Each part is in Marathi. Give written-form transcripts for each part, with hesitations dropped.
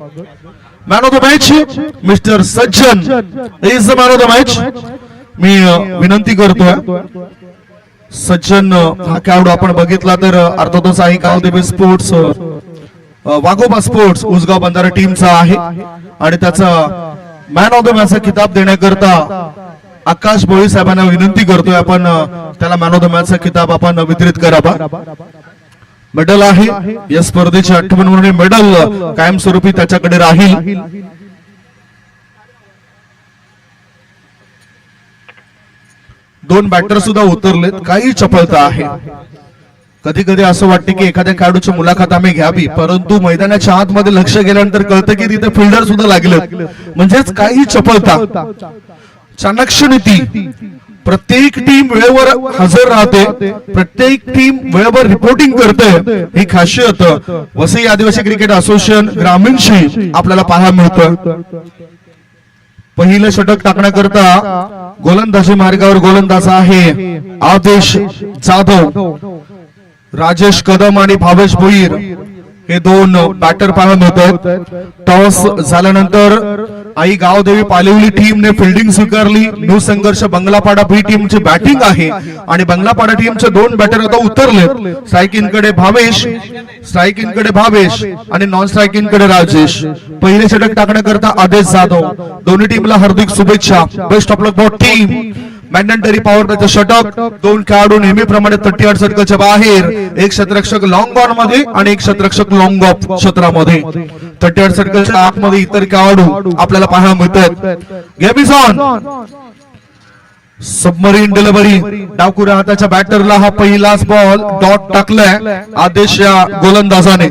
Man of the match mister Sajjan is the man of the match. मी विनंती करतोय सज्जन हा खेळाडू आपण बघितला तर अर्थातच आहे गावदेवी स्पोर्ट्स वाघोबा स्पोर्ट्स उसगाव बंधारा टीमचा आहे आणि त्याचा मॅन ऑफ द मॅच चा किताब देण्याकरता आकाश भोई साहेबांना विनंती करतोय आपण त्याला मॅन ऑफ द मॅच चा किताब आपण वितरित करावा. मेडल आहे या स्पर्धेची आठवण म्हणून मेडल कायमस्वरूपी त्याच्याकडे राहील. दोन बॅटर सुद्धा उतरलेत, काही चपळता आहे. कधी कधी असं वाटतं की एखाद्या खेळाडूची मुलाखत आम्ही घ्यावी, परंतु मैदानाच्या आतमध्ये लक्ष गेल्यानंतर कळतं की तिथे फिल्डर सुद्धा लागले, म्हणजेच काही चपळता चाणक्य नीती. प्रत्येक टीम वेळेवर हजर राहते, प्रत्येक टीम वेळेवर रिपोर्टिंग करते, ही खासियत वसई आदिवासी क्रिकेट असोसिएशन ग्रामीणशी आपल्याला पाहायला मिळतं. पहिलं षटक टाकण्याकरता गोलंदाजी मार्गावर गोलंदाज आहे आदेश जाधव. राजेश कदम आणि भावेश भोईर हे दोन बॅटर पाहायला मिळतात. टॉस झाल्यानंतर आई गावदेवी पालिवली टीमने फिल्डिंग स्वीकारली. न्यू संघर्ष बंगलापाडा बी टीमची बॅटिंग आहे आणि बंगलापाडा टीमचे दोन बॅटर आता उतरले. स्ट्रायकिंग कडे भावेश आणि नॉन स्ट्रायकिंग कडे राजेश. पहिले षटक टाकण्याकरता आदेश जाधव. दोन्ही टीमला हार्दिक शुभेच्छा. Best of luck for team. Mandatory power प्लेचं षटक. दोन खेळाडू नेहमीप्रमाणे 38 षटकाच्या बाहेर, एक क्षेत्ररक्षक लॉंग ऑन मध्ये आणि एक क्षेत्ररक्षक लॉंग ऑफ क्षेत्रामध्ये. 38 षटकाच्या आतमध्ये इतर खेळाडू आपल्याला पाहायला मिळतात. Game is on. Submarine delivery. डावखुऱ्या हाताच्या बॅटरला हा पहिलाच बॉल डॉट टाकलाय आदेश या गोलंदाजाने.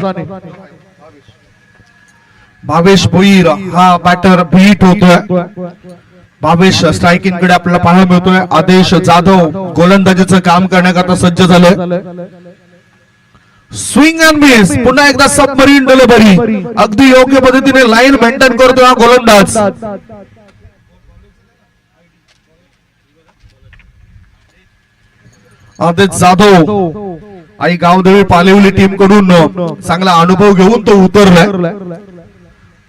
भावेश भोईर हा बॅटर बीट होतोय. भावेश स्ट्रायकिंग कडे आपल्याला पाहायला मिळतोय. आदेश जाधव गोलंदाजीचं काम करण्याकरता सज्ज झाले. Swing and miss. पुन्हा एकदा सबमरीन डिलिव्हरी. अगदी योग्य पद्धतीने लाईन मेंटेन करतोय हा गोलंदाज. आदेश जाधव आई गावदेवी पालिवली टीम कडून चांगला अनुभव घेऊन तो उतरलाय.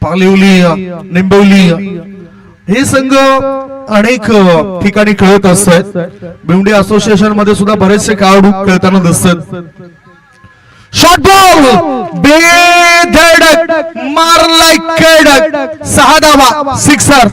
पालिवली निंबवली हे संघ अनेक ठिकाणी खेळत असतात. भिवंडी असोसिएशन मध्ये सुद्धा बरेचसे खेळाडू खेळताना दिसतात. शॉट बॉल बेधडक मारलाय कडक. 6 धावा. सिक्सर.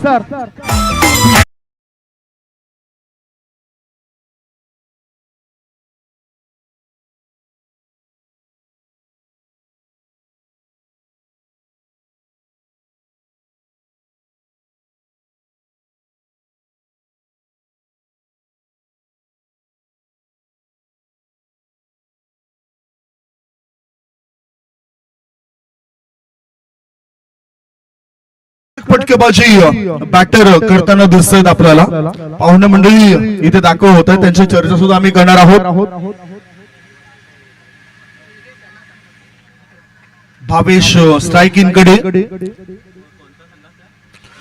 फटकेबाजी बॅटर करताना दिसतात आपल्याला. पाहुणे मंडळी इथे दाखव होत आहे, त्यांची चर्चा सुद्धा आम्ही करणार आहोत. भावेश स्ट्रायकिंग कडे.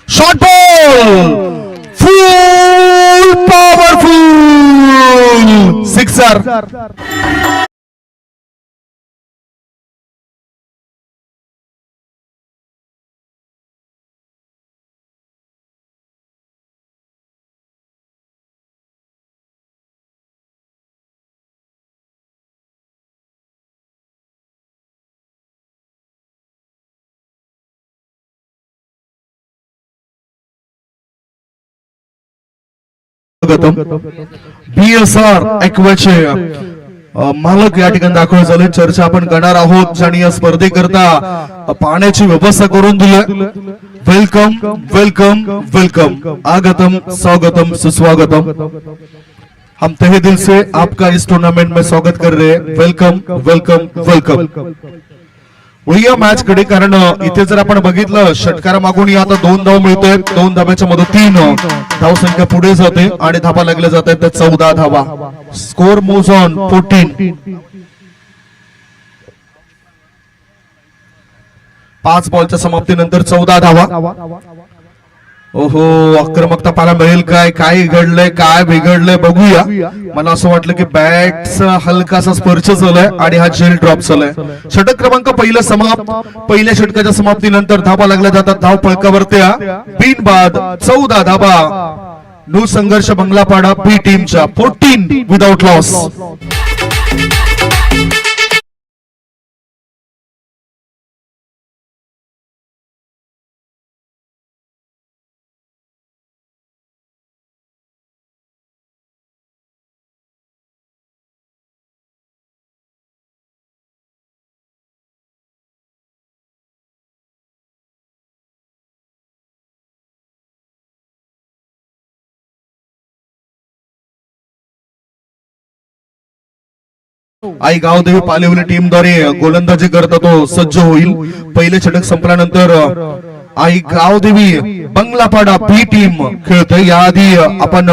शॉट बॉल फुल पॉवरफुल. सिक्सर. BSR एक्वाचे मालक या ठिकाणी दाखल झाले. चर्चा आपण करणार आहोत आणि या स्पर्धेकरता पाण्याची व्यवस्था करून दिली. Welcome welcome welcome. आगतम स्वागतम सुस्वागतम. हम तहे दिल से आपका इस टूर्नामेंट में स्वागत कर रहे हैं. Welcome welcome welcome. या मॅच कडे, कारण इथे जर आपण बघितलं षटकारा मागून आता 2 धाव मिळतोय. 2 धाब्याच्या मदतीनं धावसंख्या पुढे जाते आणि धाबा लागल्या जात आहेत 14 धावा. Score moves on 14. 5 बॉलच्या समाप्तीनंतर 14 धावा. ओहो, आक्रमकता पाहायला मिळेल काय, काय घडलंय, काय बिघडलंय बघूया. मला असं वाटलं की बॅटचा हलकासा स्पर्श झालाय आणि हा जेल ड्रॉप झालाय. षटक क्रमांक पहिला समाप्त. पहिल्या षटकाच्या समाप्तीनंतर धाबा लागल्या जातात धाव फळकावरती. बिनबाद 14 धाबा नो संघर्ष बंगलापाडा बी टीमच्या 14 विदाउट लॉस. आई गावदेवी पालेवली टीम द्वारे गोलंदाजी करता तो सज्ज होईल. पहिले षटक संपल्यानंतर आई गावदेवी बंगलापाडा बी टीम खेळते. याआधी आपण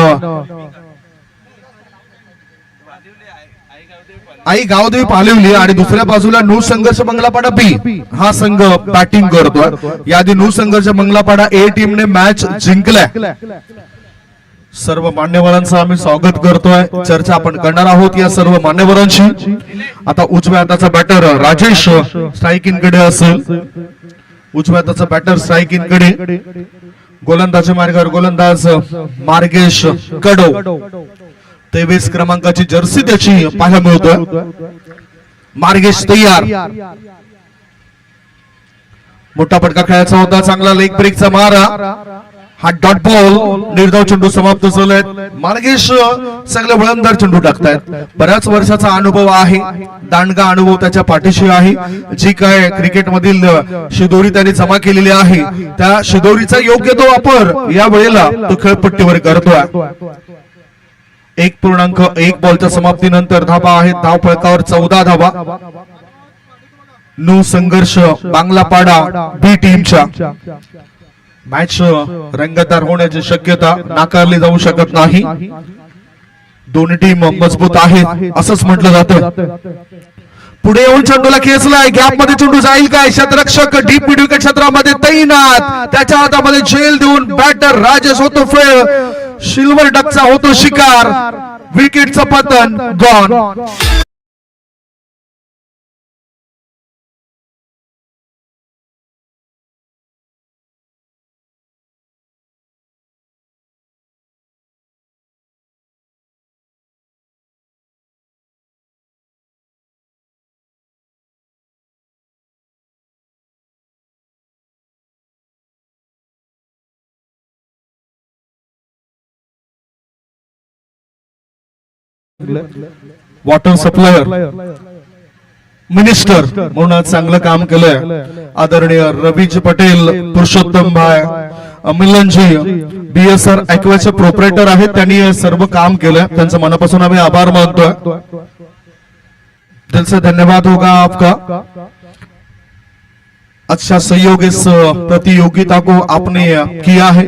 आई गावदेवी पालेवली आणि दुसऱ्या बाजूला नो संघर्ष बंगलापाडा बी हा संघ बॅटिंग करतोय. याआधी नो संघर्ष बंगलापाडा ए टीमने मॅच जिंकलाय. सर्व मान्यवरांचं आम्ही स्वागत करतोय. चर्चा आपण करणार आहोत या सर्व मान्यवरांची. आता उजव्या हाताचा बॅटर राजेश स्ट्राईक इन कडे असेल. उजव्या हाताचा बॅटर स्ट्राईक इन कडे. गोलंदाजी मार्गावर गोलंदाज मार्गेश कडो. 23 क्रमांकाची जर्सी त्याची पाहायला मिळतोय. मार्गेश तयार. मोठा फटका खेळायचा होता. चांगला लेग ब्रेकचा मारा. हा डॉट बॉल. निर्धाव चेंडू समाप्त झालाय. मार्गेश चांगले वळणदार चेंडू टाकतायत. बऱ्याच वर्षाचा अनुभव आहे. दांडगा अनुभव त्याच्या पाठीशी आहे. जी काय क्रिकेट मधील शिदोरी त्यांनी जमा केलेली आहे त्या शिदोरीचा योग्य तो वापर या वेळेला तो खेळपट्टीवर करतोय. 1.1 बॉलच्या समाप्तीनंतर धाबा आहेत धाव फळकावर 14 धाबा नो संघर्ष बांगलापाडा बी टीमच्या. मॅच रंगतदार होण्याची शक्यता नाकारली जाऊ शकत नाही. दोन्ही टीम मजबूत आहेत असंच म्हटलं जातं. पुढे येऊन चेंडूला खेचलाय. गॅप मध्ये चेंडू जाईल काय. क्षेत्ररक्षक डीप मिड विकेट क्षेत्रामध्ये तैनात. त्याच्या हातामध्ये झेल देऊन बॅटर राजेश होतो फेल. सिल्वर डकचा होतो शिकार. विकेटचं पतन गॉन. वॉटर सप्लायर मिनिस्टर म्हणून चांगलं काम केलंय आदरणीय रवीजी पटेल, पुरुषोत्तम भाई मिलनजी बीएसआर ॲक्वाचे प्रोपरायटर आहेत. त्यांनी सर्व काम केलंय. त्यांचं मनापासून आम्ही आभार मानतोय. दिल से धन्यवाद होगा आपका. अच्छा सहयोग इस प्रतियोगिता को आपने किया है.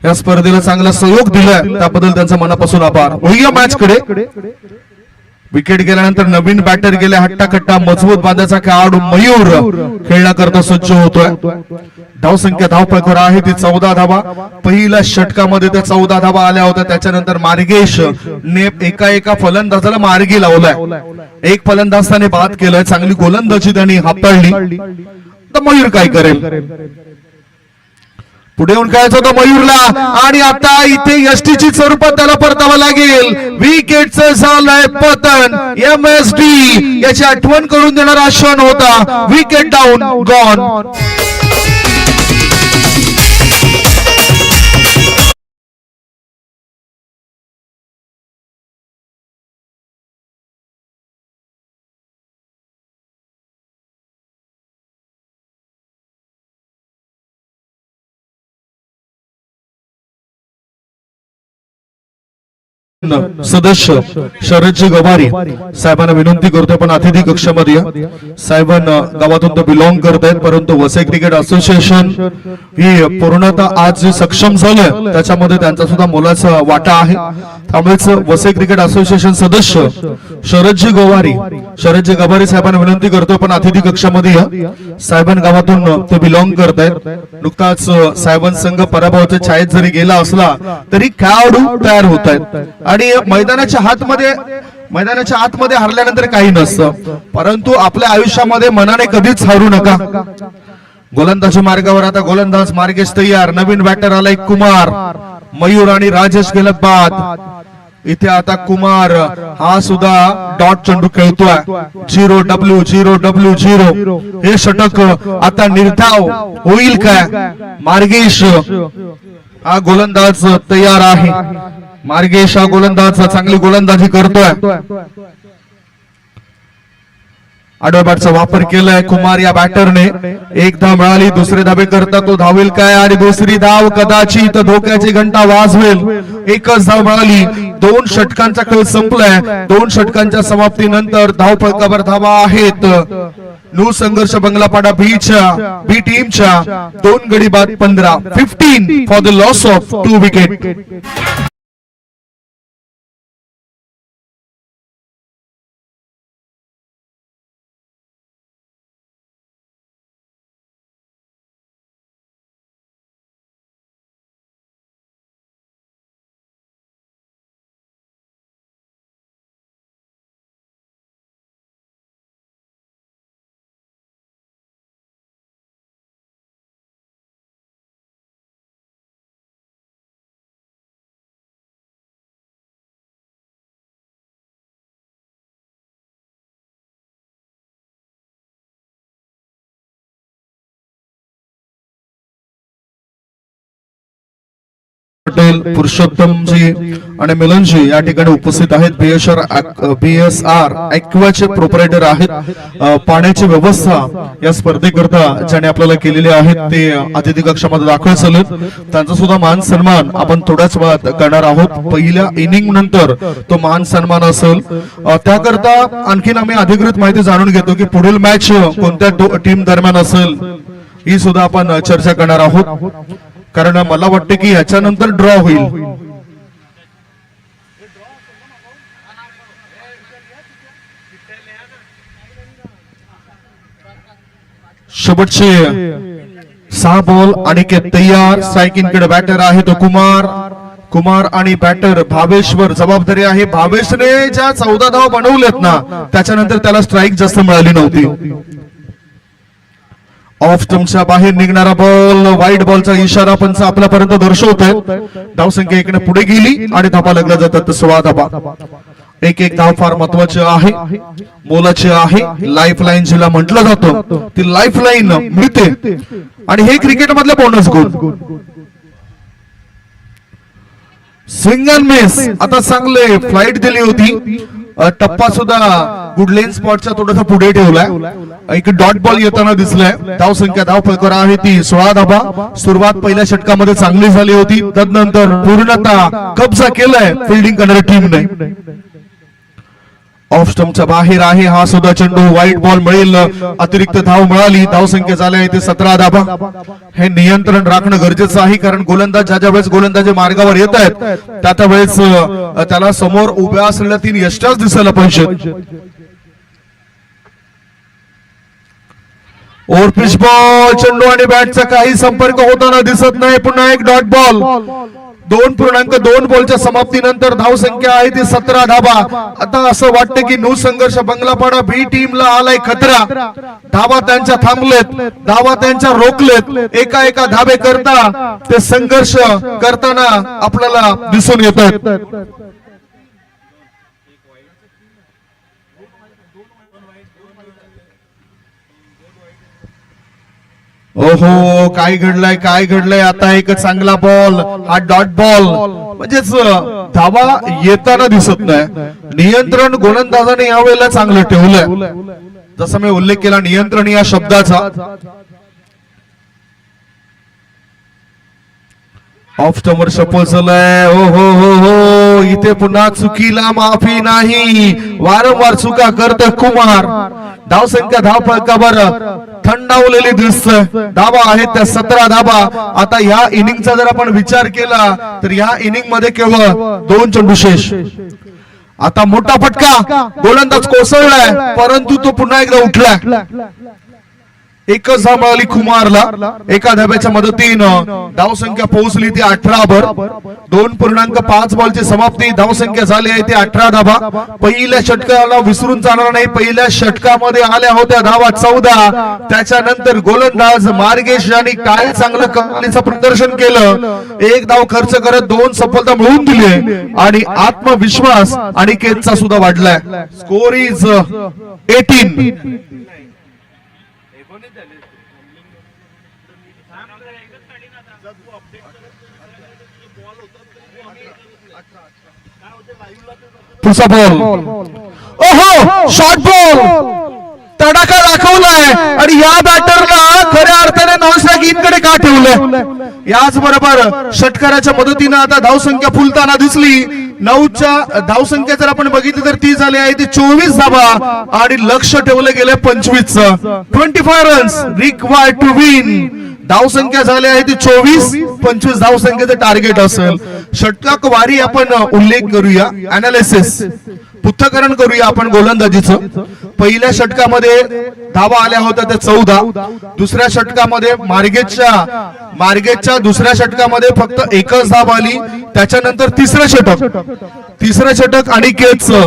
या स्पर्धेला चांगला सहयोग दिलाय त्याबद्दल त्यांचा मनापासून आभार. वळूया मॅच कडे. विकेट गेल्यानंतर नवीन बॅटर गेले. हट्टाकट्टा मजबूत बांधाचा खेळाडू मयूर खेळण्याकरता सज्ज होतोय. धावसंख्या धावपळकर आहे ती 14 धावा. पहिल्या षटकामध्ये त्या 14 धावा आल्या होत्या. त्याच्यानंतर मार्गेश ने एका फलंदाजाला मार्गी लावलाय. एक फलंदाज त्याने बाद केलाय. चांगली गोलंदाजी त्यांनी हाताळली. तर मयूर काय करेल. पुढे येऊन खेळायचं होतं मयूरला आणि आता इथे एसटीची स्वरूपात त्याला परतावं लागेल. विकेटचं झालंय पतन. MSD याची आठवण करून देणारा क्षण होता. Wicket down gone. सदस्य शरदजी गवारी साहेबांना विनंती करतोय पण अतिथी कक्षामध्ये साहेबांना गावातून बिलॉंग करतायत परंतु वसई क्रिकेट असोसिएशन ही पूर्णतः आज जे सक्षम झालंय त्याच्यामध्ये त्यांचा सुद्धा मोलाचा वाटा आहे त्यामुळेच वसई क्रिकेट असोसिएशन सदस्य शरदजी गवारी साहेबांना विनंती करतोय पण अतिथी कक्षामध्ये या साहेबां गावातून ते बिलॉंग करतायत नुकताच साहेबांसंघ पराभवाच्या छायेत जरी गेला असला तरी खेळाडू तयार होत आहेत आणि मैदानाच्या आतमध्ये हरल्यानंतर काही नसतं परंतु आपल्या आयुष्यामध्ये मनाने कधीच हरू नका गोलंदाजी मार्गावर आता गोलंदाज मार्गेश तयार नवीन बॅटर आलाय कुमार मयूर आणि राजेश गेलत बाद इथे आता कुमार हा सुद्धा डॉट चेंडू खेळतोय 0W0 हे षटक आता निर्धाव होईल काय मार्गेश हा गोलंदाज तयार आहे मार्गेश हा गोलंदाज चांगली गोलंदाजी करतोय आडव्या बॅटचा वापर केलाय कुमार या बॅटरने एक धाव मिळाली दुसरे धाबे करता तो धावेल काय आणि दुसरी धाव कदाचित धोक्याची घंटा वाजवेल एकच धाव मिळाली दोन षटकांचा खेळ संपलाय दोन षटकांच्या समाप्तीनंतर धाव फलकावर धावा आहेत न्यू संघर्ष बंगलापाडा बी टीमच्या 2 गडी बाद 15 for the loss of 2 wicket Patel Purushottamji आणि मिलनजी या ठिकाणी उपस्थित आहेत बीएसआर ॲक्वाचे प्रोपरायटर आहेत पाण्याची व्यवस्था या स्पर्धेकरता ज्याने आपल्याला केलेले आहेत ते अतिथी कक्षामध्ये दाखल झालेत त्यांचा सुद्धा मान सन्मान आपण थोड्याच वेळात करणार आहोत पहिल्या इनिंग नंतर तो मान सन्मान असेल त्याकरता आणखीन आम्ही अधिकृत माहिती जाणून घेतो की पुढील मॅच कोणत्या टीम दरम्यान असेल ही सुद्धा आपण चर्चा करणार आहोत कारण मला वाटते की याच्यानंतर ड्रॉ होईल शेवटचे 6 बॉल आणि तयार स्ट्रायकिंगकडे बॅटर आहे तो कुमार आणि बॅटर भावेशवर जबाबदारी आहे भावेशने ज्या 14 धावा बनवल्यात ना त्याच्यानंतर त्याला स्ट्राईक जास्त मिळाली नव्हती ऑफ स्टंपच्या बाहेर निघणारा बॉल वाईट बॉलचा इशारा पंच आपल्यापर्यंत दर्शवतोय धावसंख्या एकने पुढे गेली आणि धाबा लागला जातात 16 धाबा एक धाव फार महत्वाची आहे मोलाची आहे लाईफ लाईन जिला म्हटलं जातं ती लाईफ लाईन मिळते आणि हे क्रिकेट मधले बोनस गुण स्विंग अँड मिस आता चांगले फ्लाईट दिली होती टप्पा सुद्धा गुड लेन स्पॉटच्या थोडासा पुढे ठेवलाय एक डॉट बॉल येताना दिसलाय धावसंख्या धाव फलकर आहे ती 16 धाबा सुरुवात पहिल्या षटकामध्ये चांगली झाली होती तदनंतर पूर्णतः कब्जा केलाय फिल्डिंग करणाऱ्या टीमने ऑफ स्टंपच्या बाहेर आहे हा सुद्धा चेंडू वाईट बॉल मिळेल अतिरिक्त धाव मिळाली धावसंख्या झाल्या इथे 17 धाबा हे नियंत्रण राखणं गरजेचं आहे कारण गोलंदाज ज्या वेळेस गोलंदाजी मार्गावर येत आहेत त्या वेळेस त्याला समोर उभ्या असलेल्या 3 यष्टाच दिसायला पाहिजे ओव्हर पिच बॉल चेंडू आणि बॅटचा काही संपर्क होताना दिसत नाही पुन्हा एक डॉट बॉल 2.2 बॉलच्या समाप्तीनंतर धावसंख्या आहे ती 17 धाबा आता असं वाटतं की न्यू संघर्ष बंगलापाडा बी टीमला आलाय खतरा धावा त्यांच्या थांबलेत धावा त्यांच्या रोखलेत एका धाबे करता ते संघर्ष करताना आपल्याला दिसून येतात ओहो काय घडलंय आता एक चांगला बॉल हा डॉट बॉल म्हणजेच धावा येताना दिसत नाही नियंत्रण गोलंदाजाने यावेळेला चांगलं ठेवलंय जसं मी उल्लेख केला नियंत्रण या शब्दाचा ऑफ स्टंपर सपोज झालाय हो इथे पुन्हा चुकीला माफी नाही, वारंवार चुका करत कुमार. धावसंख्या धावफलकावर थंडावलेली दिसत, धाबा आहेत त्या 17 धाबा. आता या इनिंगचा जर आपण विचार केला तर या इनिंग मध्ये केवळ 2 चेंडू शेष. आता मोठा फटका, गोलंदाज कोसळलाय परंतु तो पुन्हा एकदा उठलाय. एकच धाव मिळाली कुमारला. एका धाब्याच्या मदतीनं धावसंख्या पोहोचली ती 18 वर. 2.5 बॉलची समाप्ती, धावसंख्या झाली आहे ती 18 धाबा. पहिल्या षटकाला विसरून जाणार नाही, पहिल्या षटकामध्ये आल्या होत्या धावा 14. त्याच्यानंतर गोलंदाज मार्गेश यांनी काय चांगलं कमालीचं प्रदर्शन केलं. 1 धाव खर्च करत 2 सफलता मिळवून दिली आणि आत्मविश्वास अनिकेतचा सुद्धा वाढलाय. Score is 18. पुढचा बॉल, ओहो शॉर्ट बॉल, तडाखा दाखवलाय आणि या बॅटरला खऱ्या अर्थाने नॉनस्ट्राईक का ठेवलंय. याच बरोबर षटकाराच्या मदतीने आता धावसंख्या फुलताना दिसली. 9च्या धावसंख्या जर आपण बघितली तर ती झाली आहे ती 24 धावा आणि लक्ष ठेवलं गेलं 25. 25 रन्स रिक्वायर्ड टू विन. धावसंख्या झाली आहे ती 24 धावसंख्येचं टार्गेट असेल. षटकाक वारी आपण उल्लेख करूया, अनालिसिस पृथक्करण करूया आपण गोलंदाजीचं. पहिल्या षटकामध्ये धावा आल्या होत्या त्या 14. दुसऱ्या षटकामध्ये मार्गेजच्या दुसऱ्या षटकामध्ये फक्त 1च धाव आली. त्याच्यानंतर तिसरं षटक अनिकेतचं,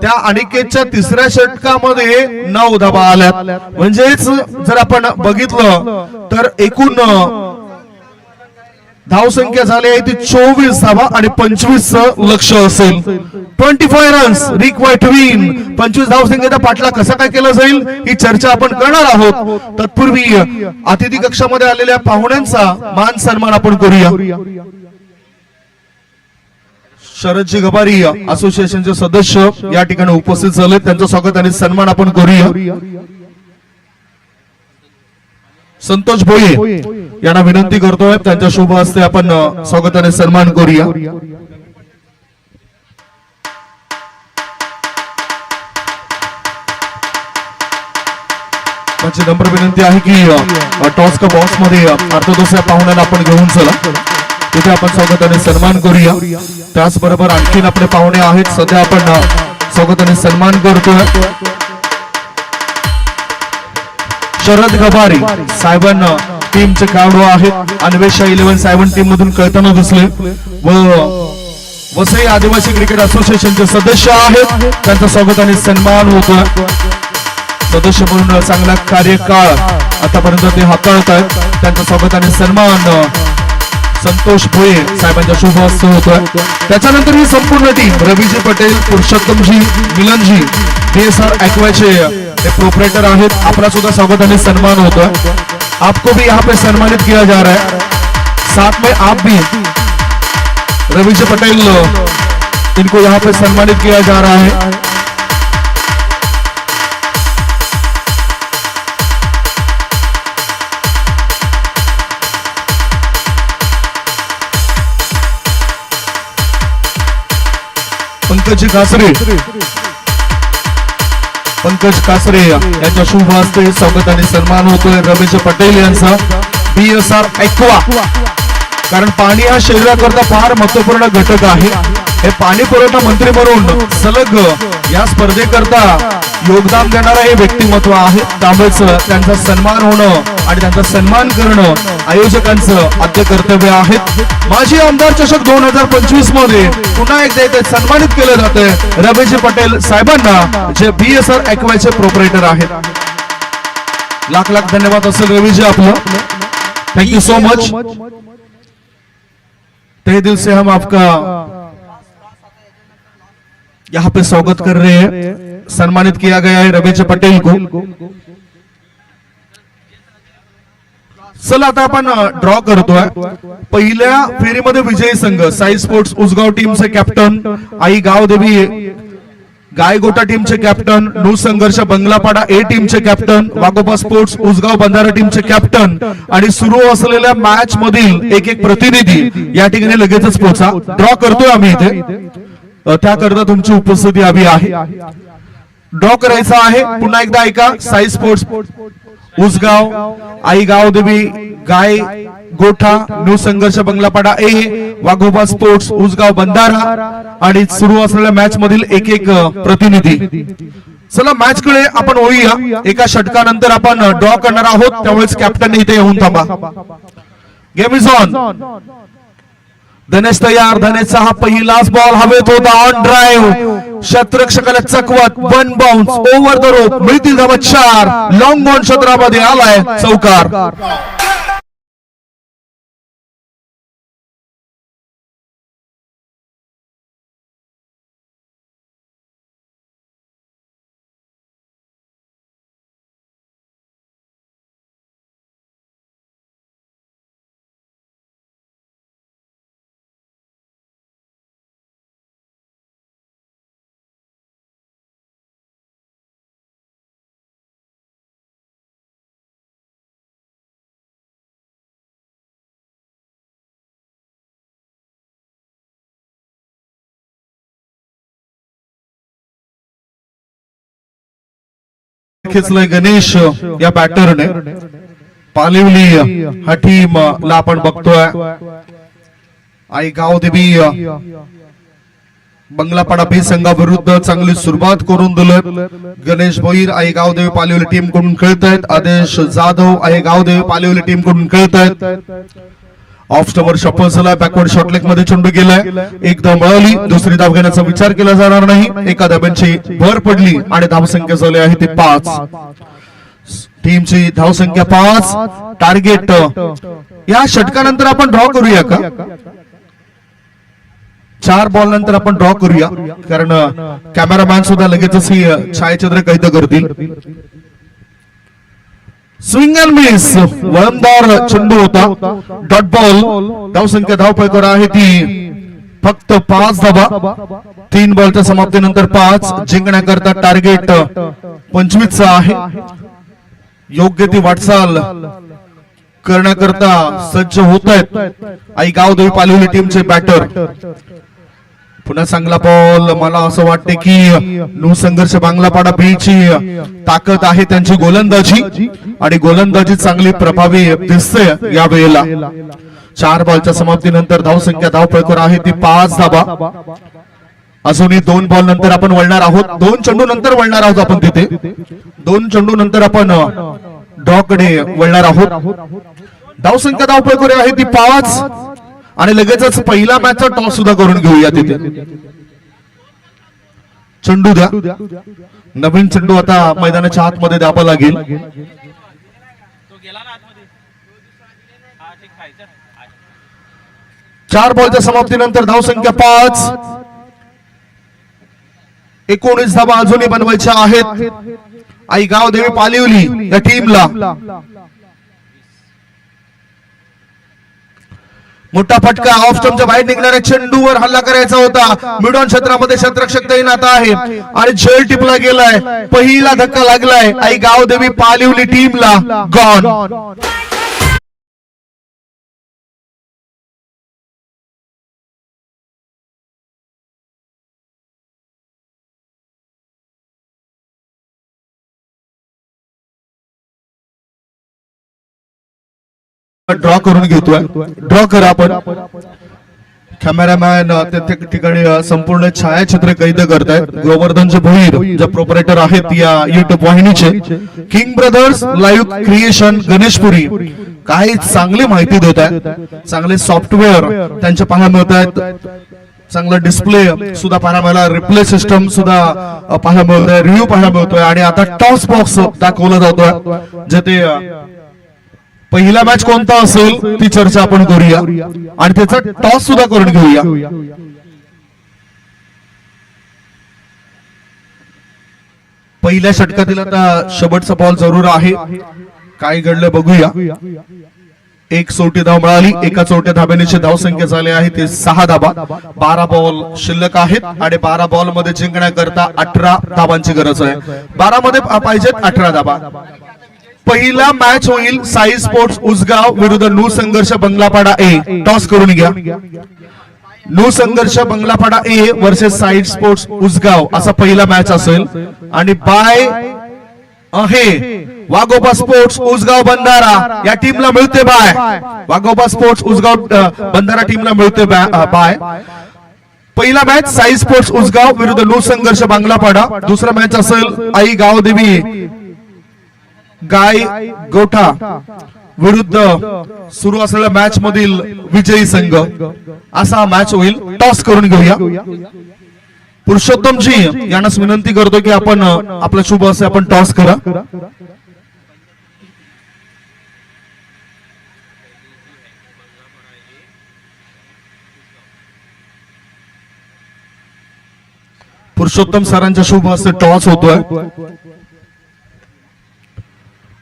त्या अनिकेतच्या तिसऱ्या षटकामध्ये 9 धावा आल्या. म्हणजेच जर आपण बघितलं तर एकूण धावसंख्या झाली आहे ती 24 धावा आणि 25 लक्ष असेल. 25 रन्स रिक्वायर्ड टू विन. 25 धावसंख्येचा पाठला कसा काय केला जाईल ही चर्चा आपण करणार आहोत. तत्पूर्वी अतिथी कक्षामध्ये आलेल्या पाहुण्यांचा मान सन्मान आपण करूया. शरदजी गबारी असोसिएशनचे सदस्य या ठिकाणी उपस्थित झाले, त्यांचं स्वागत आणि सन्मान आपण करूया. संतोष भोये यांना विनंती करतोय, त्यांच्या शुभ हस्ते आपण स्वागत आणि सन्मान करूया. माझी नम्र विनंती आहे की टॉस का बॉक्स मध्ये अर्थदोस्या पाहुण्यांना आपण घेऊन चला, तिथे आपण स्वागत आणि सन्मान करूया. त्याचबरोबर आणखीन आपले पाहुणे आहेत, सध्या आपण स्वागत आणि सन्मान करतोय. शरद गबारी साहेबांना टीमचे खेळाडू आहेत, अन्वेषा 11-7 टीम मधून कळताना दिसले व वसई आदिवासी क्रिकेट असोसिएशनचे सदस्य आहेत, त्यांचं स्वागत आणि सन्मान होतोय. सदस्य म्हणून चांगला कार्यकाळ आतापर्यंत ते हाताळत आहेत, त्यांचं स्वागत आणि सन्मान संतोष भोये साहेबांच्या शुभ हस्ते होतोय. त्याच्यानंतर ही संपूर्ण टीम रवीजी पटेल, पुरुषोत्तमजी, मिलनजी, बीएसआर एक्वाचे प्रोपराइटर आहेत, आपला सुद्धा स्वागत आणि सन्मान होतोय. आपको भी यहाँ पे सम्मानित किया जा रहा है, साथ में आप भी रवीजी पटेल इनको यहाँ पे सम्मानित किया जा रहा है. पंकज कासरे यांच्या शुभ हस्ते स्वागत आणि सन्मान होतोय. रमेश पटेल यांचा बीएसआर एक्वा, कारण पाणी हा शरीराकरता फार महत्वपूर्ण घटक आहे. हे पाणी पुरवठा मंत्री म्हणून सलग या स्पर्धेकरता योगदान देणारा हे व्यक्तिमत्व आहे. त्यामुळेच त्यांचा सन्मान होणं आणि त्यांचा सन्मान करणं आयोजकांचं आद्य कर्तव्य आहे. माजी आमदार चषक 2025 मध्ये पुन्हा एकदा इथे सन्मानित केलं जातंय रमेश पटेल साहेबांना, जे बीएसआर एक्वाचे प्रोपराइटर आहेत. लाख लाख धन्यवाद असेल रवीजी आपलं, थँक्यू सो मच. तहे दिल से हम आपका यहाँ पे स्वागत कर रहे हैं. सम्मानित किया गया है रमेश पटेल को. चला आता आपण ड्रॉ करतोय. पहिल्या फेरीमध्ये विजयी संघ साई स्पोर्ट्स उसगाव टीमचे कॅप्टन, आई गावदेवी गायगोटा टीमचे कॅप्टन, न्यू संघर्ष बंगलापाडा ए टीमचे कॅप्टन, वाघोबा स्पोर्ट्स उसगाव बंधारा टीमचे कॅप्टन आणि सुरू असलेल्या मॅच मधील एक प्रतिनिधी या ठिकाणी लगेचच पोहोचा. ड्रॉ करतोय आम्ही इथे. त्याकरता तुमची उपस्थिती हवी आहे. ड्रॉ करायचा आहे. पुन्हा एकदा ऐका. साई स्पोर्ट्स उसगाव, आई गावदेवी गाय गोठा, न्यू संघर्ष बंगलापाडा ए, वाघोबा स्पोर्ट्स उसगाव बंधारा आणि सुरू असलेल्या मॅच मधील एक एक प्रतिनिधी. चला मॅच कडे आपण वळूया. एका षटकानंतर आपण ड्रॉ करणार आहोत, त्यामुळेच कॅप्टन इथे येऊन थांबा. Game is on. धनेश तयार. धनेशचा हा पहिलाच बॉल हवेत होता. ऑन ड्राईव्ह, शतरक्षकाला चकवत, one bounce over the rope. मिळतील धावा 4. लॉंग बॉल क्षेत्रामध्ये आलाय चौकार. खेचलंय गणेश या बॅटरने. पालिवली हा टीम ला आपण बघतोय. आई गावदेवी बंगलापाडा बी संघाविरुद्ध चांगली सुरुवात करून दिली. गणेश भोईर आई गावदेवी पालिवली टीम कडून खेळतायत. आदेश जाधव आई गावदेवी पालिवली टीम कडून खेळतायत. ऑफ स्टंपर शफल झाला. बॅकवर्ड शॉट लेग मध्ये चेंडू गेलाय. एक धाव मिळाली. दुसरी धाव घेण्याचा विचार केला जाणार नाही. एका धाब्यांची भर पडली आणि धावसंख्या झाली आहे ती 5. टीमची धावसंख्या 5. टार्गेट या षटकानंतर आपण ड्रॉ करूया का? 4 बॉल नंतर आपण ड्रॉ करूया, कारण कॅमेरामॅन सुद्धा लगेचच ही छायाचित्र कैद करतील. स्विंग अँड मिस, वळणदार चेंडू होता. Dot ball. धावसंख्या धावपैकीवर आहे ती फक्त 5 धावा. 3 बॉलच्या समाप्तीनंतर 5. जिंकण्याकरता टार्गेट 25 चा आहे. योग्य ती वाटचाल करण्याकरता सज्ज होत आहेत आई गावदेवी पालिवली टीमचे बॅटर. पुन्हा चांगला बॉल. मला असं वाटते की न्यू संघर्ष बांगलापाडा बी ची ताकद आहे त्यांची गोलंदाजी, आणि गोलंदाजी चांगली प्रभावी दिसते या वेळेला. 4 बॉलच्या समाप्तीनंतर धावसंख्या धावपैकीवर आहे ती 5 धावा. अजूनही 2 बॉल नंतर आपण वळणार आहोत. 2 चेंडू नंतर वळणार आहोत आपण तिथे. 2 चेंडू नंतर आपण ड्रॉ कडे वळणार आहोत. धावसंख्या धावपैकीवर आहे ती 5 आणि लगेचच पहिला मॅचचा टॉस सुद्धा करून घेऊया तिथे. चेंडू द्या. नवीन चेंडू आता मैदानाच्या आतमध्ये द्यावा लागेल. 4 बॉलच्या समाप्तीनंतर धावसंख्या 5. 19 धावा अजूनही बनवायच्या आहेत आई गावदेवी पालिवली या टीमला. मोठा फटका. ऑफ स्टंपच्या बाहेर निघणाऱ्या चेंडूवर हल्ला करायचा होता. मिड ऑन क्षेत्रामध्ये शतरक्षक तैनात आहे आणि झेल टिपला गेलाय. पहिला धक्का लागलाय आई गावदेवी पालिवली टीमला. गॉन. ड्रॉ करून घेतोय. ड्रॉ करा आपण. कॅमेरामॅन त्या ठिकाणी संपूर्ण छायाचित्र कैद करतायत. गोवर्धनचे भोईर जे प्रोपरेटर आहेत या युट्यूब वाहिनीचे. King brothers live creation Ganeshpuri काही चांगली माहिती देत आहेत. चांगले सॉफ्टवेअर त्यांचे पाहायला मिळत आहेत. चांगला डिस्प्ले सुद्धा पाहायला मिळाला. रिप्ले सिस्टम सुद्धा पाहायला मिळतोय. रिव्ह्यू पाहायला मिळतोय. आणि आता टॉस बॉक्स दाखवला जातोय, जे ते पहिला मॅच कोणता असेल ती चर्चा आपण करूया आणि त्याचा टॉस सुद्धा करून घेऊया. पहिल्या षटकातील आता शेवटचा बॉल जरूर आहे. काय घडलं बघूया. 1 सोटी धाव मिळाली. एका चौट्या धाब्याची धावसंख्या झाली आहे ते 6 धाबा. 12 बॉल शिल्लक आहेत आणि 12 बॉल मध्ये जिंकण्याकरता 18 धाबांची गरज आहे. 12 मध्ये पाहिजेत 18 धाबा. पहिला मॅच होईल साई स्पोर्ट्स उसगाव विरुद्ध न्यू संघर्ष बंगलापाडा ए. टॉस करून घ्या. नो Sangharsh Banglapada A versus side sports Usgaon असा पहिला मॅच असेल आणि बाय आहे वाघोबा स्पोर्ट्स उसगाव बंधारा या टीमला मिळते बाय. वाघोबा स्पोर्ट्स उसगाव बंधारा टीमला मिळते बाय. पहिला मॅच साई स्पोर्ट्स उसगाव विरुद्ध नो संघर्ष बांगलापाडा. दुसरा मॅच असेल आई गावदेवी गाय गोठा विरुद्ध सुरू असलेल्या मॅच मधील विजयी संघ असा मॅच होईल. टॉस करून घेऊया. पुरुषोत्तमजी यांना विनंती करतो की आपण आपला शुभ असे आपण टॉस करा. पुरुषोत्तम सरांच्या शुभ हस्ते टॉस होतोय.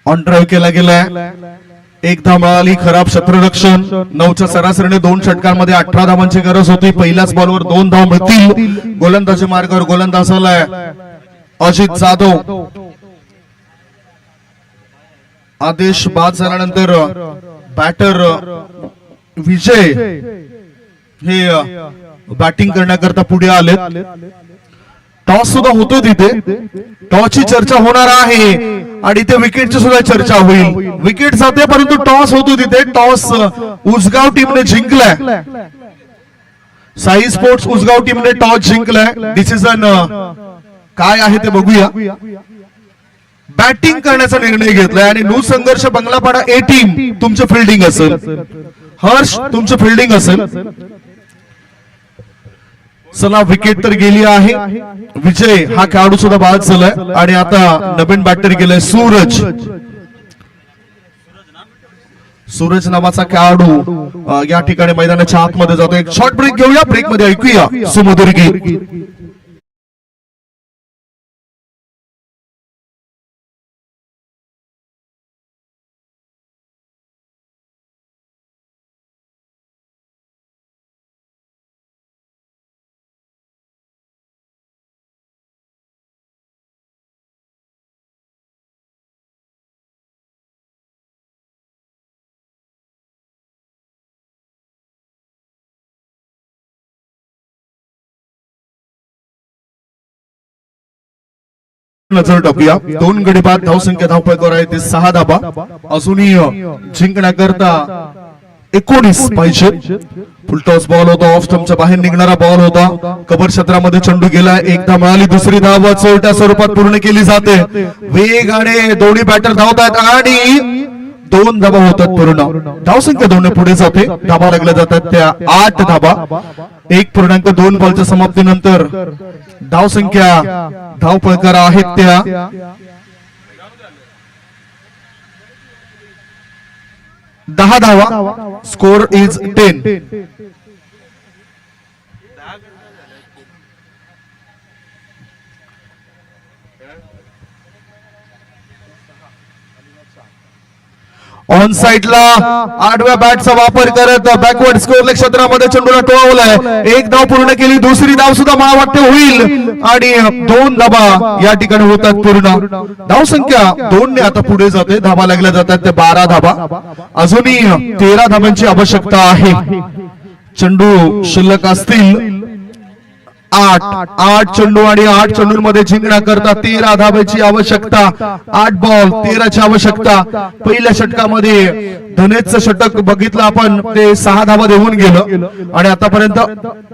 ऑन ड्राईव्ह केला गेलाय. एक धाव मिळाली. खराब क्षेत्ररक्षण. 9च्या सरासरीने 2 षटकांमध्ये 18 धावांची गरज होती. पहिल्याच बॉलवर 2 धाव मिळतील. गोलंदाजी मार्गावर गोलंदाज आलाय अजित जाधव. आदेश बाद झाल्यानंतर बॅटर विजय हे बॅटिंग करण्याकरता पुढे आलेत. टॉस सुद्धा होतो तिथे. टॉसची चर्चा होणार आहे आणि ते विकेटची सुद्धा चर्चा होईल. विकेट जाते परंतु टॉस होतो तिथे. टॉस उसगाव टीमने जिंकलाय. साई स्पोर्ट्स उसगाव टीमने टॉस जिंकलाय. डिसिजन काय आहे ते बघूया. बॅटिंग करण्याचा निर्णय घेतलाय आणि नो संघर्ष बंगलापाडा ए टीम तुमचं फिल्डिंग असेल. हर्ष तुमचं फिल्डिंग असेल. चला विकेट तर गेली आहे. विजय हा खेळाडू सुद्धा बाद झालाय आणि आता नवीन बॅटर गेलाय सूरज. सूरज नावाचा खेळाडू या ठिकाणी मैदानाच्या आतमध्ये जातो. एक शॉर्ट ब्रेक घेऊया. ब्रेक मध्ये ऐकूया सुमधुर गीत. नजर टाकूया. 2 गडी बाद धावसंख्या धावपैकीवर आहे ते 6 धाबा. अजूनही जिंकण्याकरता 19 पाहिजे. फुलटॉस बॉल होता. ऑफ स्टंपच्या बाहेर निघणारा बॉल होता. कव्हर क्षेत्रामध्ये चेंडू गेला. एकदा मिळाली. दुसरी धाव चोरट्या स्वरूपात पूर्ण केली जाते. वेगाने दोन्ही बॅटर धावतात आणि 2 धाबा होतात पूर्ण. धावसंख्या 2 पुढे जाते. धाबा लागल्या जातात त्या 8 धाबा. 1.2 बॉलच्या समाप्तीनंतर धावसंख्या धावपळकर आहेत त्या 10 धावा. Score is 10. ऑन साइडला आडव्या बॅटचा वापर करत बॅकवर्ड स्कोर क्षेत्रामध्ये चेंडूला टोळवलाय. 1 धाव पूर्ण केली. दुसरी धाव सुद्धा मला वाटते होईल आणि 2 धाबा या ठिकाणी होतात पूर्ण. धावसंख्या 2 ने आता पुढे जाते. धाबा लागल्या जातात ते 12 धाबा. अजूनही 13 धाबांची आवश्यकता आहे. चेंडू शिल्लक असतील 8 चेंडू आणि 8 चेंडूंमध्ये जिंकण्याकरता 13 धाब्याची आवश्यकता. 8 बॉल 13ची आवश्यकता. पहिल्या षटकामध्ये धनेजचं षटक बघितलं आपण ते 6 धाबा देऊन गेलं आणि आतापर्यंत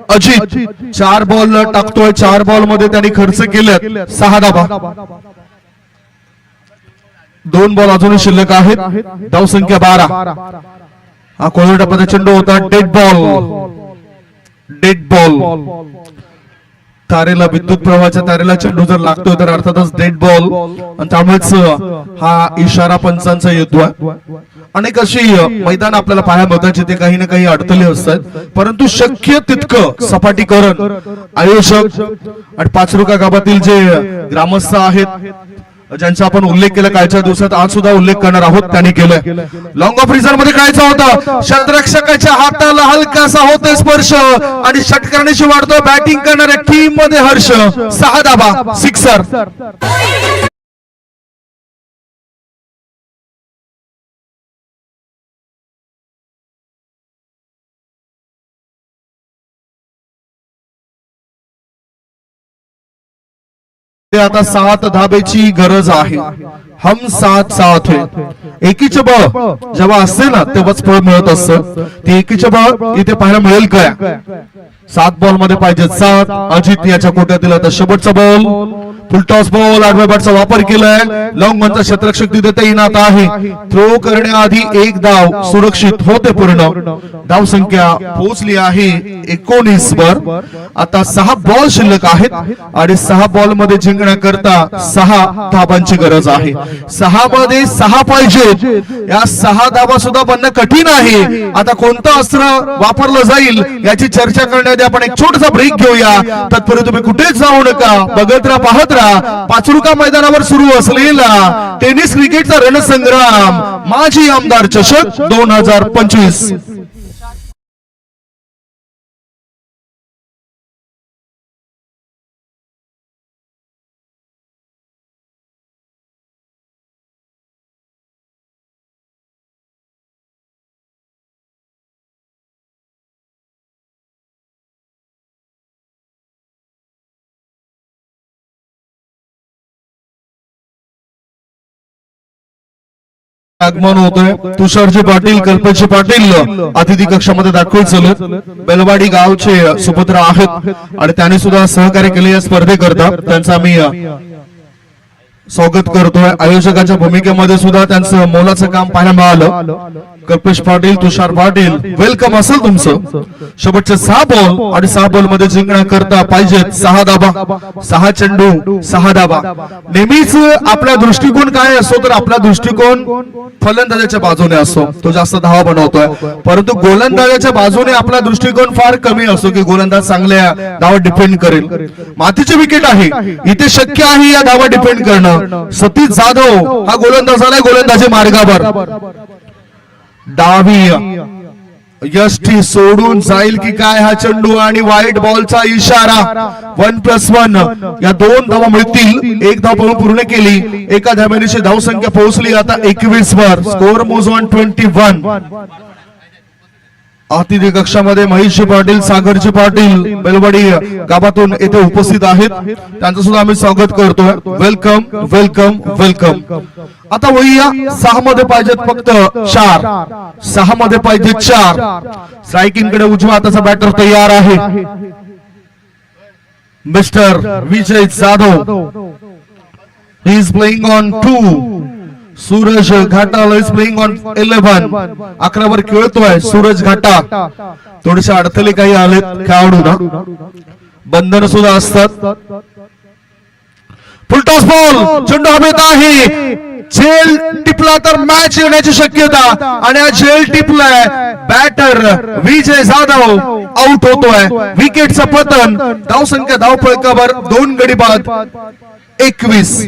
अजित 4 बॉल टाकतोय. 4 बॉल मध्ये त्यांनी खर्च केले 6 धाबा. 2 बॉल अजूनही शिल्लक आहेत. धावसंख्या 12. हा कोणत्या टप्प्याचा चेंडू होता. Dead ball. तारेला विद्युत प्रवाहाच्या तारेला चेंडू जर लागतोय तर अर्थातच डेड बॉल आणि त्यामुळेच हा इशारा पंचांचा येतोय. अनेक अशी मैदान आपल्याला पाहायला मिळतात जिथे काही ना काही अडथळे असतात, परंतु शक्य तितकं सपाटीकरण आयोजक आणि पाचरुका गावातील जे ग्रामस्थ आहेत ज्यांचा आपण उल्लेख केला कालच्या दिवसात, आज सुद्धा उल्लेख करणार आहोत, त्यांनी केलं. लॉंग ऑफ रिझर्व मध्ये कायचा होता, क्षेत्ररक्षकाच्या हाताला हलकासा होते स्पर्श आणि षटकर्णीशी वाढतो बॅटिंग करणाऱ्या टीम मध्ये हर्ष. 6 धाबा, सिक्सर. आता 7 धाब्याची गरज आहे. हम साथ साथ है. एकीचे बळ जेव्हा असते ना तेव्हाच फळ मिळत असतं. ते एकीचे बळ इथे पाहायला मिळेल काय? 7 बॉल मध्ये पाहिजे 7. अजित याच्या कोट्यातील आता शेवटचा बॉल. Full toss ball. आडव्या बॅटचा वापर केलाय. लॉंग ऑनचा क्षेत्ररक्षक तिथे तैनात आहे. थ्रो करण्याआधी एक धाव सुरक्षित होते पूर्ण. धाव संख्या पोहोचली आहे 19 वर. आता 6 बॉल शिल्लक आहेत आणि 6 बॉल मध्ये जिंकण्याकरता 6 धाबांची गरज आहे. 6 मध्ये 6 पाहिजे. या 6 धाबा सुद्धा बनणं कठीण आहे. आता कोणतं अस्त्र वापरलं जाईल याची चर्चा करण्याआधी आपण एक छोटासा ब्रेक घेऊया. तत्पूर्वी तुम्ही कुठेच जाऊ नका. बघत राहा, पाहत राहा. पाचरुका मैदानावर सुरू असलेला टेनिस क्रिकेटचा रणसंग्राम माजी आमदार चषक 2025. आगमन होतोय. तुषारजी पाटील, कल्पेशजी पाटील अतिथी कक्षामध्ये दाखवत चालत. बेलवाडी गावचे सुपुत्र आहेत आणि त्यांनी सुद्धा सहकार्य केले या स्पर्धेकरता. त्यांचा मी स्वागत करतोय. आयोजकाच्या भूमिकेमध्ये सुद्धा त्यांचं मोलाचं काम पाहायला मिळालं. कल्पेश पाटील, तुषार पाटील, वेलकम असेल तुमचं. शेवटचे 6 बॉल आणि 6 बॉल मध्ये जिंकण्याकरता पाहिजेत 6 धाबा. 6 चेंडू 6 धाबा. नेहमीच आपला दृष्टिकोन काय असतो तर आपला दृष्टिकोन फलंदाजाच्या बाजूने असतो. तो जास्त धावा बनवतोय. परंतु गोलंदाजाच्या बाजूने आपला दृष्टिकोन फार कमी असतो की गोलंदाज चांगल्या धावा डिपेंड करेल. मातीची विकेट आहे. इथे शक्य आहे या धावा डिपेंड करणं. सतीश जाधव हा गोलंदाज आलाय गोलंदाजी मार्गावर. डावी यष्टी सोडून जाईल की काय हा चेंडू आणि व्हाईट बॉलचा इशारा. 1+1 या 2 धावा मिळतील. 1 धाव पूर्ण केली. एका धाब्याची धाव संख्या पोहोचली आता 21 वर. स्कोर मोज 121. अतिथी कक्षामध्ये महेशजी पाटील, सागरजी पाटील बेलवाडी गावातून येथे उपस्थित आहेत. त्यांचं सुद्धा आम्ही स्वागत करतोय. Welcome welcome welcome. आता वळूया 6 मध्ये पाहिजेत फक्त 4. 6 मध्ये पाहिजेत 4. स्ट्रायकिंग कडे उजव्या हाताचा बॅटर तयार आहे. Mister Vijay Jadhav. He is playing on 2. Suraj Ghatala is playing on 11. 11 वर खेळतोय सूरज घाटा. थोडेसे अडथळे काही आलेत खेळाडूंना. बंधन सुद्धा असतात. Full toss ball. चेंडू हवेत आहे. झेल टिपला तर मॅच येण्याची शक्यता आणि हा झेल टिपलाय. बॅटर विजय जाधव आउट होतोय. विकेटचं पतन. धाव संख्या धाव फलकावर 2 गडी बाद 21.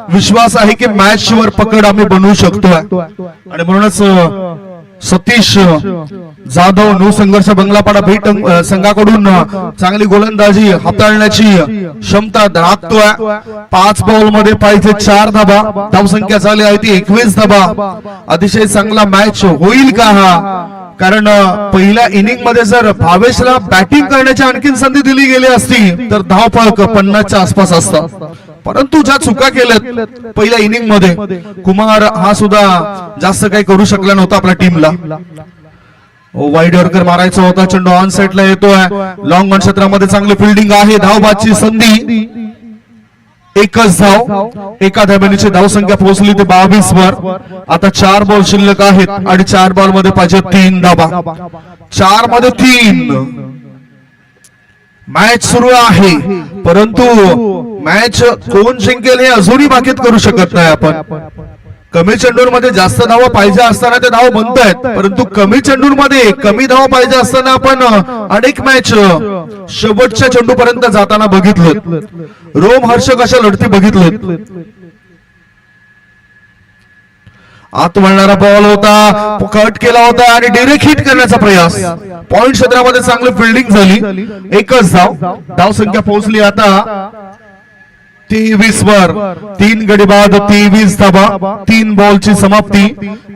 विश्वास आहे की मॅच वर पकड आम्ही बनवू शकतो आणि म्हणूनच सतीश जाधव नो संघर्ष बंगलापाडा भेट संघाकडून चांगली गोलंदाजी हाताळण्याची क्षमता दाखवतोय. 5 बॉल मध्ये पाहिजे 4 धाबा. धावसंख्या झाली आहे ती 21 धाबा. अतिशय चांगला मॅच होईल का हा? कारण पहिल्या इनिंग मध्ये जर भावेशला बॅटिंग करण्याची आणखी संधी दिली गेली असती तर धावफलक 50 च्या आसपास असतात. परंतु ज्या चुका केल्यात पहिल्या इनिंग मध्ये कुमार हा सुद्धा जास्त काही करू शकला नव्हता आपल्या टीमला. वाईड यॉर्कर मारायचा होता. चेंडू ऑन सेटला येतोय. लॉंग ऑन क्षेत्रामध्ये चांगली फिल्डिंग आहे. धावबादची संधी. 1च धाव. एका धाब्याची धाव संख्या पोहोचली ते 22 वर. आता 4 बॉल शिल्लक आहेत आणि 4 बॉल मध्ये पाहिजे 3 धाबा. 4 मध्ये 3. मॅच सुरू आहे परंतु मॅच कोण जिंकेल हे अजूनही बाकीत करू शकत नाही आपण. कमी चेंडूंमध्ये जास्त धावा पाहिजे असताना ते धावा बनतायत, परंतु कमी चेंडूंमध्ये कमी धावा पाहिजे असताना आपण अनेक मॅच शेवटच्या चेंडूपर्यंत जाताना बघितलं, रोमहर्षक अशा लढती बघितलं. आत वळणारा बॉल होता, कट केला होता आणि डायरेक्ट हिट करण्याचा प्रयास. पॉइंट क्षेत्रामध्ये चांगली फिल्डिंग झाली. एकच धाव संख्या पोहोचली आता 23 वर. 3 गडी बाद 23 धावा. 3 बॉलची समाप्ती.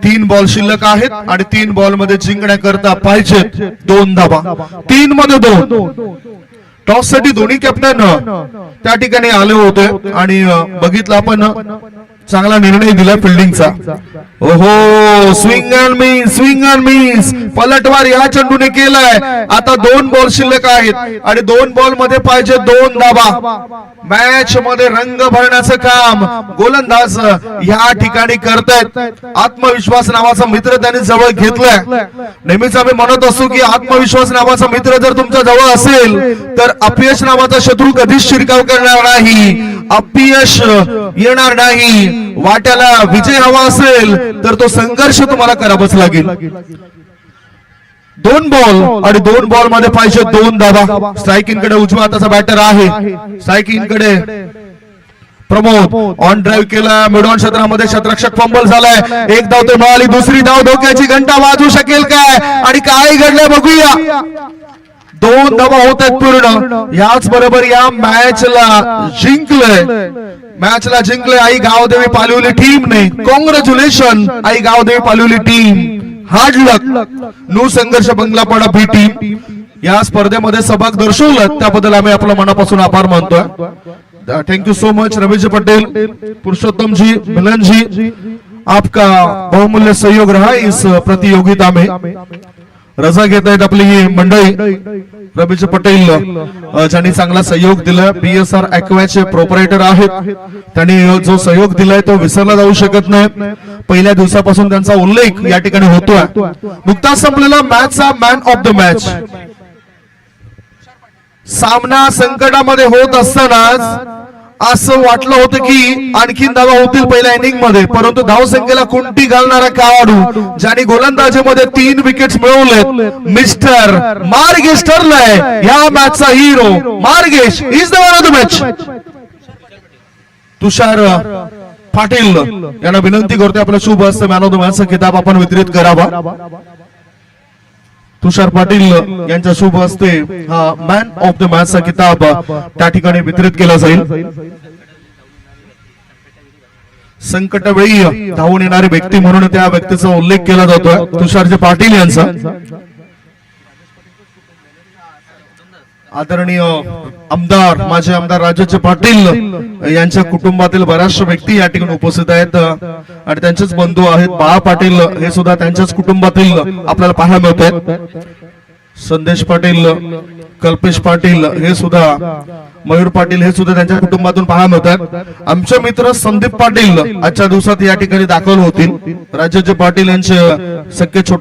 3 बॉल शिल्लक आहेत आणि 3 बॉल मध्ये जिंकण्याकरता पाहिजेत 2 धावा. 3 मध्ये 2. टॉस साठी दोन्ही कॅप्टन त्या ठिकाणी आले होते आणि बघितलं आपण चांगला निर्णय दिला फिल्डिंगचा. ओहो, स्विंग अँड मिस पलटवार या चेंडूने केलाय. आता 2 बॉल शिल्लक आहेत आणि 2 बॉल मध्ये पाहिजे 2 धावा. मॅच मध्ये रंग भरण्याचं काम गोलंदाज या ठिकाणी करतायत. आत्मविश्वास नावाचा मित्र त्यांनी जवळ घेतलाय. नेहमीच आम्ही म्हणत असतो की आत्मविश्वास नावाचा मित्र जर तुमच्या जवळ असेल तर अपयश नावाचा शत्रू कधीच शिरकाव करणार नाही, अपयश येणार नाही. वाट्याला विजय हवा असेल तर तो संघर्ष तुम्हाला करावाच लागेल. 2 बॉल आणि 2 बॉल मध्ये पाहिजे 2 धावा. स्ट्रायकिंग कडे उजव्या हाताचा बॅटर आहे. स्ट्रायकिंग कडे प्रमोद ऑन ड्राईव्ह केला. मिड ऑन क्षेत्रामध्ये क्षेत्ररक्षक फंबल झालाय. 1 धाव ते मिळाली. दुसरी धाव धोक्याची घंटा वाजू शकेल काय आणि काय घडलंय बघूया. 2 धावा होत आहेत पूर्ण. याच बरोबर या मॅचला जिंकलंय आई गावदेवी पालिवली टीमने. कॉंग्रॅच्युलेशन आई गावदेवी पालिवली टीम. हार्ड लक. न्यू संघर्ष बंगलापाडा बी टीम या स्पर्धेमध्ये सहभाग दर्शवलं त्याबद्दल आम्ही आपल्या मनापासून आभार मानतोय. Thank you so much Ramesh Patel, Purushottam ji, Milan ji, आपका बहुमूल्य सहयोग रहा इस प्रतियोगिता में. रजा घेत आहेत आपली ही मंडळी. रमेश पटेल ज्यांनी चांगला सहयोग दिला, BSR ॲक्वाचे प्रोपरायटर आहेत. त्यांनी जो सहयोग दिलाय तो विसरला जाऊ शकत नाही. पहिल्या दिवसापासून त्यांचा उल्लेख या ठिकाणी होतोय. नुकताच संपलेला मॅचचा मॅन ऑफ द मॅच. सामना संकटामध्ये होत असतानाच असं वाटलं होतं की आणखीन धावा होतील पहिल्या इनिंग मध्ये, परंतु धावसंख्येला कुंटी घालणारा खेळाडू ज्यांनी गोलंदाजीमध्ये 3 विकेट्स मिळवलेत, मिस्टर मार्गेश ठरलाय या मॅचचा hero. Margesh is the man of the match. Tushar Patil यांना विनंती करतोय आपल्या शुभ हस्ते मॅन ऑफ द मॅचचा किताब आपण वितरित करावा. तुषार पाटील यांच्या शुभ हस्ते हा मॅन ऑफ द मॅचचा किताब त्या ठिकाणी वितरित केला जाईल. संकटवेळी धावून येणारी व्यक्ती म्हणून त्या व्यक्तीचा उल्लेख केला जातोय तुषारजी पाटील यांचा. आदरणीय आमदार माजी आमदार राजाचे पाटील यांच्या कुटुंबातील बऱ्याचशा व्यक्ती या ठिकाणी उपस्थित आहेत आणि त्यांचेच बंधू आहेत. बाळा पाटील हे सुद्धा त्यांच्याच कुटुंबातील आपल्याला पाहायला मिळत आहेत. संदेश पाटील, कल्पेश पाटील हे सुद्धा, मयूर पाटील हे सुद्धा त्यांच्या कुटुंबातून पाहायला मिळतात. आमचे मित्र संदीप पाटील आजच्या दिवसात या ठिकाणी दाखल होतील. राजाचे पाटील यांचे सख्खे